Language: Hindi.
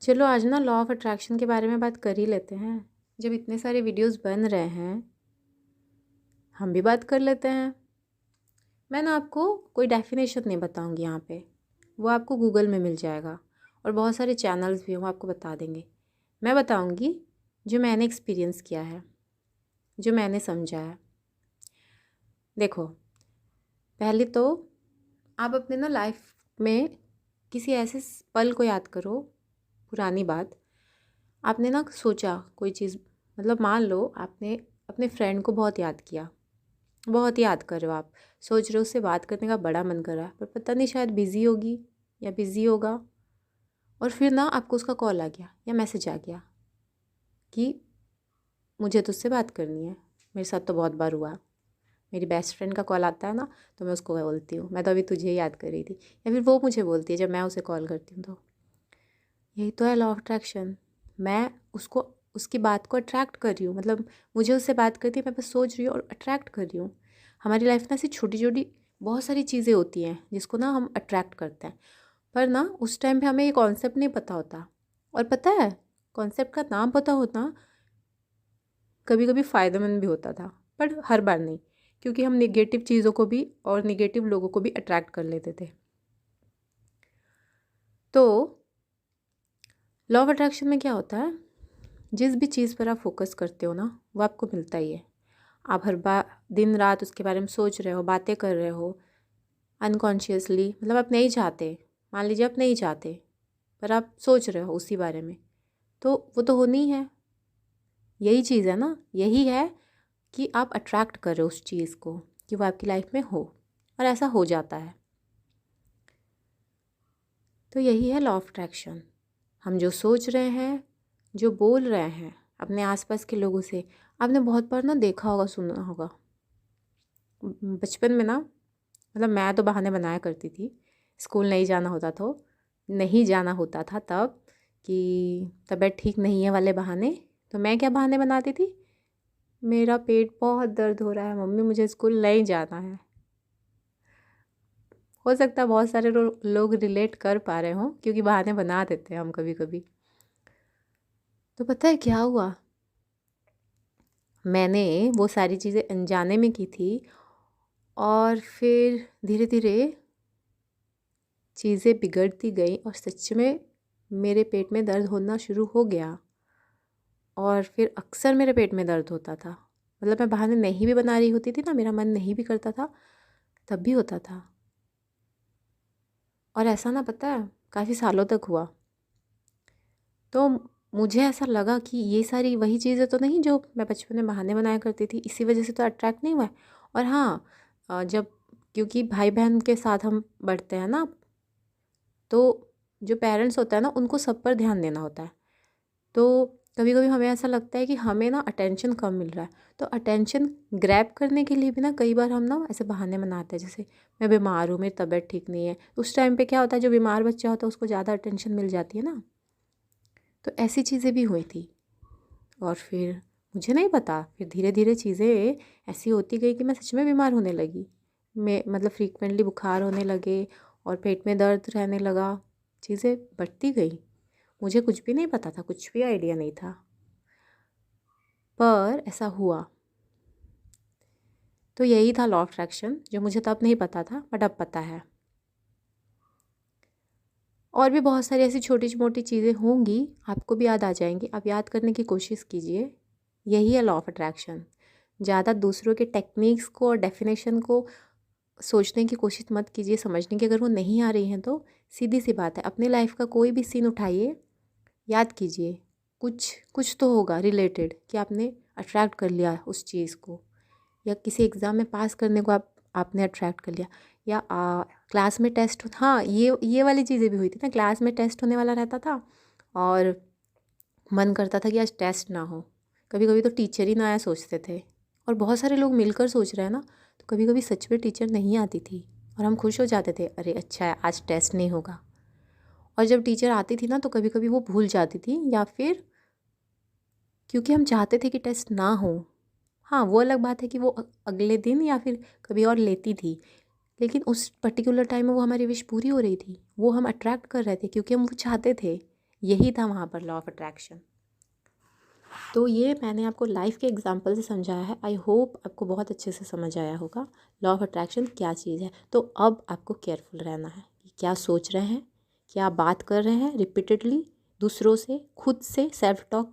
चलो आज ना लॉ ऑफ अट्रैक्शन के बारे में बात कर ही लेते हैं। जब इतने सारे वीडियोस बन रहे हैं हम भी बात कर लेते हैं। मैं ना आपको कोई डेफिनेशन नहीं बताऊंगी यहाँ पे, वो आपको गूगल में मिल जाएगा और बहुत सारे चैनल्स भी हैं वो आपको बता देंगे। मैं बताऊंगी जो मैंने एक्सपीरियंस किया है, जो मैंने समझा है। देखो, पहले तो आप अपने ना लाइफ में किसी ऐसे पल को याद करो, पुरानी बात। आपने ना सोचा कोई चीज़, मतलब मान लो आपने अपने फ्रेंड को बहुत याद किया, बहुत याद कर रहे हो, आप सोच रहे हो उससे बात करने का बड़ा मन कर रहा है, पर पता नहीं शायद बिज़ी होगी या बिज़ी होगा। और फिर ना आपको उसका कॉल आ गया या मैसेज आ गया कि मुझे तुझसे बात करनी है। मेरे साथ तो बहुत बार हुआ। मेरी बेस्ट फ्रेंड का कॉल आता है ना, तो मैं उसको बोलती हूँ मैं तो अभी तुझे याद कर रही थी, या फिर वो मुझे बोलती है जब मैं उसे कॉल करती हूँ। तो यही तो है लॉ ऑफ अट्रैक्शन। मैं उसको, उसकी बात को अट्रैक्ट कर रही हूँ, मतलब मुझे उससे बात करती है, मैं बस सोच रही हूँ और अट्रैक्ट कर रही हूँ। हमारी लाइफ में ऐसी छोटी छोटी बहुत सारी चीज़ें होती हैं जिसको ना हम अट्रैक्ट करते हैं, पर ना उस टाइम पे हमें ये कॉन्सेप्ट नहीं पता होता। और पता है, कॉन्सेप्ट का नाम पता होता कभी कभी फ़ायदेमंद भी होता था, पर हर बार नहीं, क्योंकि हम निगेटिव चीज़ों को भी और निगेटिव लोगों को भी अट्रैक्ट कर लेते थे। तो लॉ ऑफ अट्रैक्शन में क्या होता है, जिस भी चीज़ पर आप फोकस करते हो ना वो आपको मिलता ही है। आप हर बार दिन रात उसके बारे में सोच रहे हो, बातें कर रहे हो अनकॉन्शियसली, मतलब आप नहीं चाहते, मान लीजिए आप नहीं चाहते पर आप सोच रहे हो उसी बारे में, तो वो तो होनी ही है। यही चीज़ है ना, यही है कि आप अट्रैक्ट कर रहे हो उस चीज़ को कि वो आपकी लाइफ में हो, और ऐसा हो जाता है। तो यही है लॉ ऑफ अट्रैक्शन। हम जो सोच रहे हैं, जो बोल रहे हैं अपने आसपास के लोगों से, आपने बहुत बार ना देखा होगा, सुना होगा। बचपन में ना, मतलब मैं तो बहाने बनाया करती थी। स्कूल नहीं जाना होता था तब, कि तबीयत ठीक नहीं है वाले बहाने। तो मैं क्या बहाने बनाती थी, मेरा पेट बहुत दर्द हो रहा है मम्मी, मुझे स्कूल नहीं जाना है। हो सकता है बहुत सारे लोग रिलेट कर पा रहे हों, क्योंकि बहाने बना देते हैं हम कभी कभी। तो पता है क्या हुआ, मैंने वो सारी चीज़ें अनजाने में की थी, और फिर धीरे धीरे चीज़ें बिगड़ती गई और सच में मेरे पेट में दर्द होना शुरू हो गया। और फिर अक्सर मेरे पेट में दर्द होता था, मतलब मैं बहाने नहीं भी बना रही होती थी ना, मेरा मन नहीं भी करता था तब भी होता था। और ऐसा ना, पता है, काफ़ी सालों तक हुआ। तो मुझे ऐसा लगा कि ये सारी वही चीज़ें तो नहीं जो मैं बचपन में बहाने बनाया करती थी, इसी वजह से तो अट्रैक्ट नहीं हुआ है। और हाँ, जब, क्योंकि भाई बहन के साथ हम बढ़ते हैं ना, तो जो पेरेंट्स होता है ना उनको सब पर ध्यान देना होता है। तो कभी कभी हमें ऐसा लगता है कि हमें ना अटेंशन कम मिल रहा है, तो अटेंशन ग्रैब करने के लिए भी ना कई बार हम ना ऐसे बहाने बनाते हैं, जैसे मैं बीमार हूँ, मेरी तबीयत ठीक नहीं है। उस टाइम पे क्या होता है, जो बीमार बच्चा होता है उसको ज़्यादा अटेंशन मिल जाती है ना। तो ऐसी चीज़ें भी हुई थी। और फिर मुझे नहीं पता, फिर धीरे धीरे चीज़ें ऐसी होती गई कि मैं सच में बीमार होने लगी। मैं, मतलब फ्रीक्वेंटली बुखार होने लगे और पेट में दर्द रहने लगा, चीज़ें बढ़ती गई। मुझे कुछ भी नहीं पता था, कुछ भी आइडिया नहीं था, पर ऐसा हुआ। तो यही था लॉ ऑफ अट्रैक्शन, जो मुझे तब नहीं पता था बट अब पता है। और भी बहुत सारी ऐसी छोटी मोटी चीज़ें होंगी, आपको भी याद आ जाएंगी, आप याद करने की कोशिश कीजिए। यही है लॉ ऑफ अट्रैक्शन। ज़्यादा दूसरों के टेक्निक्स को और डेफिनेशन को सोचने की कोशिश मत कीजिए, समझने की अगर वो नहीं आ रही हैं तो सीधी सी बात है, अपने लाइफ का कोई भी सीन उठाइए, याद कीजिए, कुछ कुछ तो होगा रिलेटेड कि आपने अट्रैक्ट कर लिया उस चीज़ को, या किसी एग्ज़ाम में पास करने को आपने अट्रैक्ट कर लिया, या क्लास में टेस्ट, हाँ ये वाली चीज़ें भी हुई थी ना। क्लास में टेस्ट होने वाला रहता था और मन करता था कि आज टेस्ट ना हो। कभी कभी तो टीचर ही ना आया सोचते थे, और बहुत सारे लोग मिलकर सोच रहे हैं ना, तो कभी कभी सच में टीचर नहीं आती थी और हम खुश हो जाते थे, अरे अच्छा है आज टेस्ट नहीं होगा। और जब टीचर आती थी ना तो कभी कभी वो भूल जाती थी, या फिर क्योंकि हम चाहते थे कि टेस्ट ना हो। हाँ, वो अलग बात है कि वो अगले दिन या फिर कभी और लेती थी, लेकिन उस पर्टिकुलर टाइम में वो हमारी विश पूरी हो रही थी, वो हम अट्रैक्ट कर रहे थे क्योंकि हम वो चाहते थे। यही था वहाँ पर लॉ ऑफ अट्रैक्शन। तो ये मैंने आपको लाइफ के एग्जांपल से समझाया है। आई होप आपको बहुत अच्छे से समझ आया होगा लॉ ऑफ अट्रैक्शन क्या चीज़ है। तो अब आपको केयरफुल रहना है कि क्या सोच रहे हैं, क्या बात कर रहे हैं रिपीटेडली दूसरों से, खुद से सेल्फ टॉक